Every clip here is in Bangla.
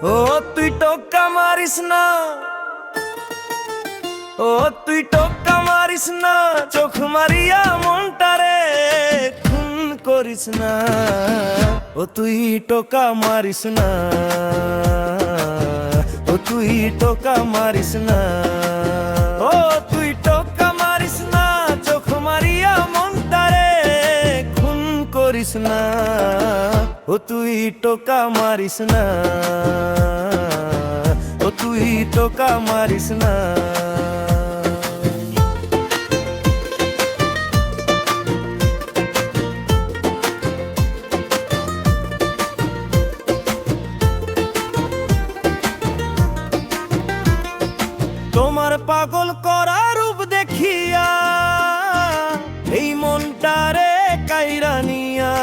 ও তুই টোকা মারিস না, ও তুই টোকা মারিস না, চোখ মারিয়া মনটারে খুন করিস না। ও তুই টোকা মারিস না, ও তুই টোকা মারিস না, ও তুই টোকা মারিস না, চোখ মারিয়া মনটারে খুন করিস না। ও তুই টোকা মারিস না, ও তুই টোকা মারিস না। তোমার পাগল করা রূপ দেখিয়া এই মনটারে কাইরা নিয়া,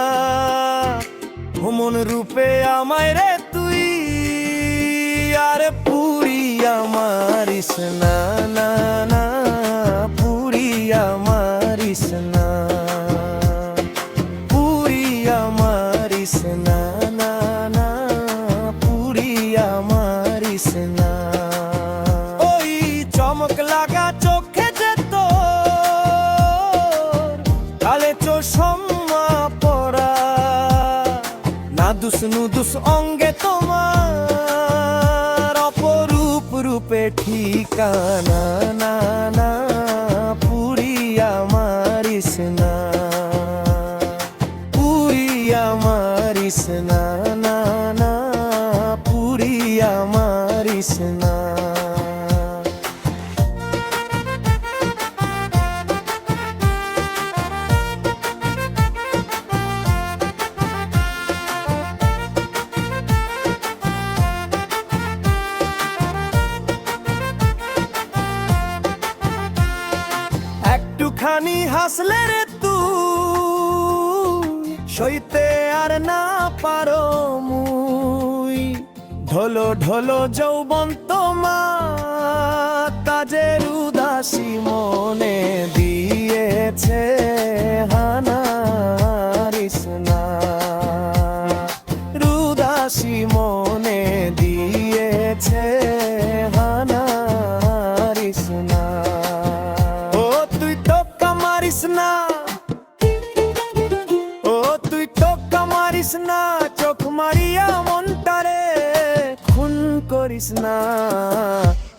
মন রূপে আমায় রে তুই আর পুরিয়া মারিস না, না না পুরিয়া মারিস না, পুরিয়া মারিস না, না না পুরিয়া মারিস না। ওই চমক লাগা চোখে যে তোর কালে চশমা পরা, নাদুস নুদুস অঙ্গে তোমার অপরূপ রূপে ঠিকানা, না না পুরিয়া মারিস না, পুরিয়া মারিস না, না না পুরিয়া মারিস না। একটুখানি হাসলে রে তুই সইতে আর না পারো মুই, ঢোলো ঢোলো যৌবন তোমার কাজের উদাসী মনে দিয়েছে হানারিস না, উদাসী মনে দিয়েছে হানারিস না। ও তুই টোকা মারিস না, ও তুই টোকা মারিস না, চোখ মারিয়া মনটারে খুন করিস না।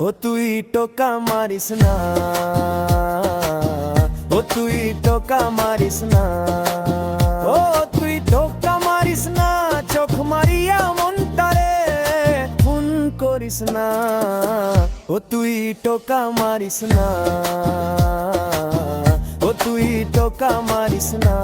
ও তুই টোকা মারিস না, ও তুই টোকা মারিস না, ও তুই টোকা মারিস না, চোখ মারিয়া মনটারে খুন করিস না। ও তুই টোকা মারিস না, ও তুই টোকা মারিস না।